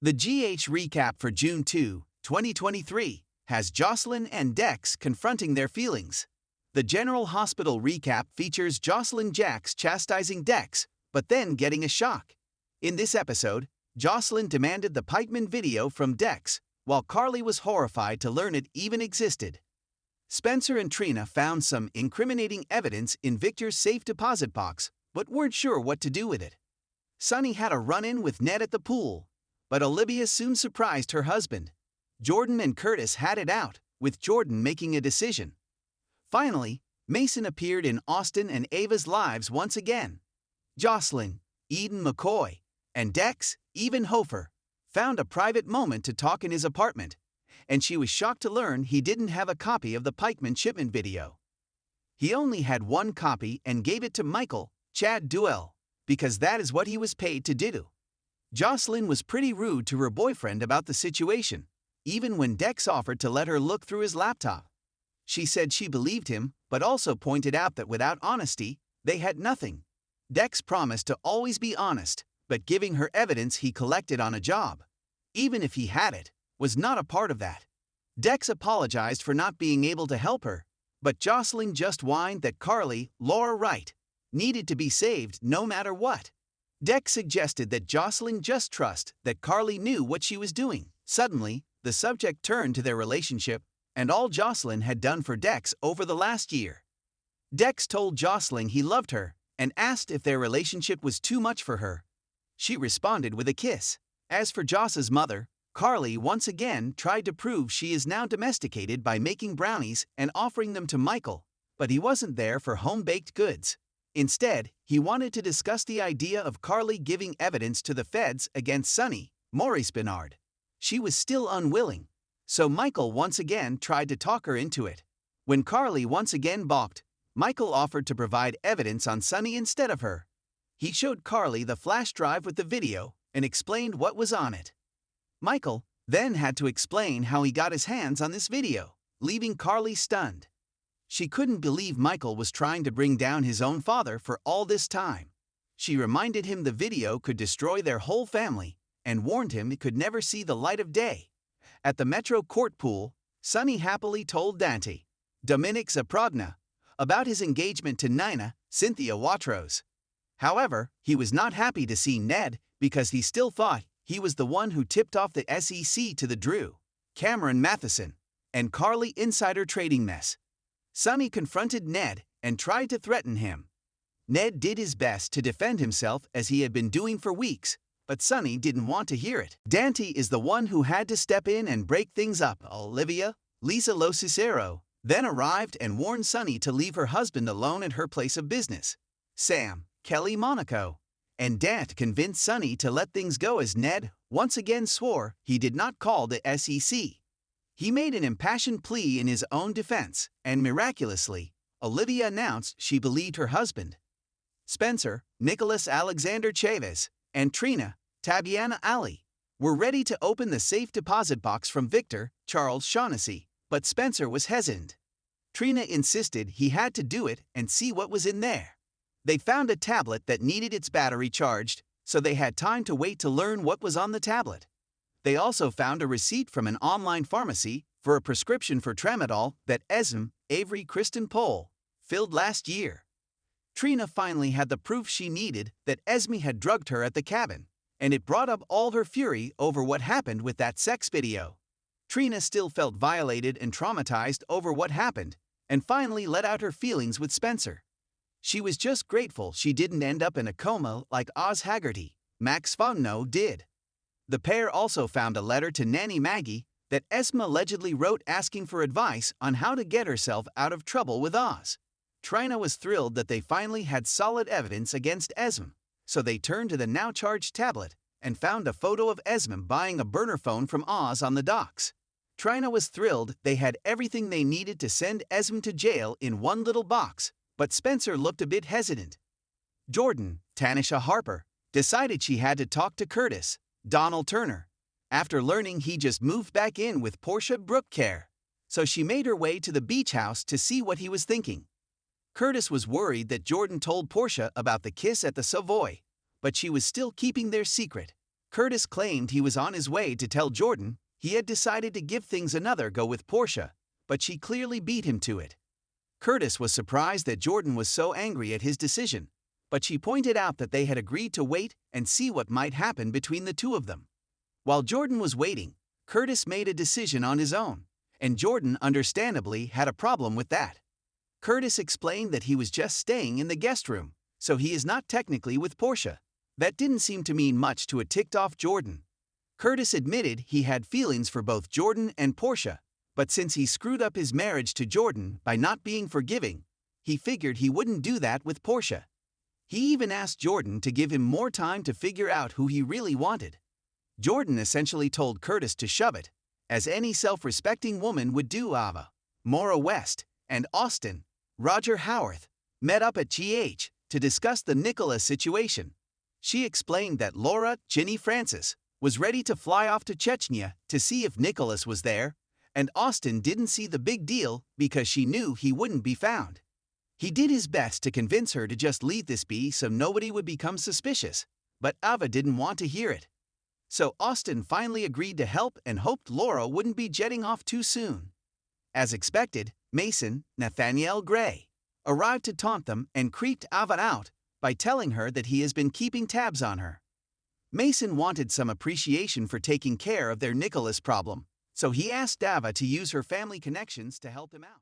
The GH recap for June 2, 2023 has Jocelyn and Dex confronting their feelings. The General Hospital recap features Jocelyn Jax chastising Dex, but then getting a shock. In this episode, Jocelyn demanded the pikeman video from Dex, while Carly was horrified to learn it even existed. Spencer and Trina found some incriminating evidence in Victor's safe deposit box, but weren't sure what to do with it. Sunny had a run-in with Ned at the pool, but Olivia soon surprised her husband. Jordan and Curtis had it out, with Jordan making a decision. Finally, Mason appeared in Austin and Ava's lives once again. Jocelyn, Eden McCoy, and Dex, even Hofer, found a private moment to talk in his apartment, and she was shocked to learn he didn't have a copy of the pikeman shipment video. He only had one copy and gave it to Michael, Chad Duell, because that is what he was paid to do. Jocelyn was pretty rude to her boyfriend about the situation, even when Dex offered to let her look through his laptop. She said she believed him, but also pointed out that without honesty, they had nothing. Dex promised to always be honest, but giving her evidence he collected on a job, even if he had it, was not a part of that. Dex apologized for not being able to help her, but Jocelyn just whined that Carly, Laura Wright, needed to be saved no matter what. Dex suggested that Jocelyn just trust that Carly knew what she was doing. Suddenly, the subject turned to their relationship and all Jocelyn had done for Dex over the last year. Dex told Jocelyn he loved her and asked if their relationship was too much for her. She responded with a kiss. As for Joss's mother, Carly once again tried to prove she is now domesticated by making brownies and offering them to Michael, but he wasn't there for home-baked goods. Instead, he wanted to discuss the idea of Carly giving evidence to the feds against Sunny, Maurice Bernard. She was still unwilling, so Michael once again tried to talk her into it. When Carly once again balked, Michael offered to provide evidence on Sunny instead of her. He showed Carly the flash drive with the video and explained what was on it. Michael then had to explain how he got his hands on this video, leaving Carly stunned. She couldn't believe Michael was trying to bring down his own father for all this time. She reminded him the video could destroy their whole family and warned him it could never see the light of day. At the Metro Court pool, Sunny happily told Dante, Dominic Zaprogna, about his engagement to Nina, Cynthia Watros. However, he was not happy to see Ned because he still thought he was the one who tipped off the SEC to the Drew, Cameron Matheson, and Carly insider trading mess. Sunny confronted Ned and tried to threaten him. Ned did his best to defend himself as he had been doing for weeks, but Sunny didn't want to hear it. Dante is the one who had to step in and break things up. Olivia, Lisa Lo Cicero, then arrived and warned Sunny to leave her husband alone at her place of business. Sam, Kelly Monaco, and Dant convinced Sunny to let things go as Ned once again swore he did not call the SEC. He made an impassioned plea in his own defense, and miraculously, Olivia announced she believed her husband. Spencer, Nicholas Alexander Chavez, and Trina, Tabiana Ali, were ready to open the safe deposit box from Victor, Charles Shaughnessy, but Spencer was hesitant. Trina insisted he had to do it and see what was in there. They found a tablet that needed its battery charged, so they had time to wait to learn what was on the tablet. They also found a receipt from an online pharmacy for a prescription for tramadol that Avery Kristen Pohl filled last year. Trina finally had the proof she needed that Esme had drugged her at the cabin, and it brought up all her fury over what happened with that sex video. Trina still felt violated and traumatized over what happened, and finally let out her feelings with Spencer. She was just grateful she didn't end up in a coma like Oz Haggerty, Max Fontenot did. The pair also found a letter to Nanny Maggie that Esme allegedly wrote asking for advice on how to get herself out of trouble with Oz. Trina was thrilled that they finally had solid evidence against Esme, so they turned to the now-charged tablet and found a photo of Esme buying a burner phone from Oz on the docks. Trina was thrilled they had everything they needed to send Esme to jail in one little box, but Spencer looked a bit hesitant. Jordan, Tanisha Harper, decided she had to talk to Curtis, Donald Turner, after learning he just moved back in with Portia Brookcare, so she made her way to the beach house to see what he was thinking. Curtis was worried that Jordan told Portia about the kiss at the Savoy, but she was still keeping their secret. Curtis claimed he was on his way to tell Jordan he had decided to give things another go with Portia, but she clearly beat him to it. Curtis was surprised that Jordan was so angry at his decision, but she pointed out that they had agreed to wait and see what might happen between the two of them. While Jordan was waiting, Curtis made a decision on his own, and Jordan understandably had a problem with that. Curtis explained that he was just staying in the guest room, so he is not technically with Portia. That didn't seem to mean much to a ticked-off Jordan. Curtis admitted he had feelings for both Jordan and Portia, but since he screwed up his marriage to Jordan by not being forgiving, he figured he wouldn't do that with Portia. He even asked Jordan to give him more time to figure out who he really wanted. Jordan essentially told Curtis to shove it, as any self-respecting woman would do. Ava, Maura West, and Austin, Roger Howarth, met up at GH to discuss the Nicholas situation. She explained that Laura, Ginny Francis, was ready to fly off to Chechnya to see if Nicholas was there, and Austin didn't see the big deal because she knew he wouldn't be found. He did his best to convince her to just leave this be so nobody would become suspicious, but Ava didn't want to hear it. So Austin finally agreed to help and hoped Laura wouldn't be jetting off too soon. As expected, Mason, Nathaniel Gray, arrived to taunt them and creeped Ava out by telling her that he has been keeping tabs on her. Mason wanted some appreciation for taking care of their Nicholas problem, so he asked Ava to use her family connections to help him out.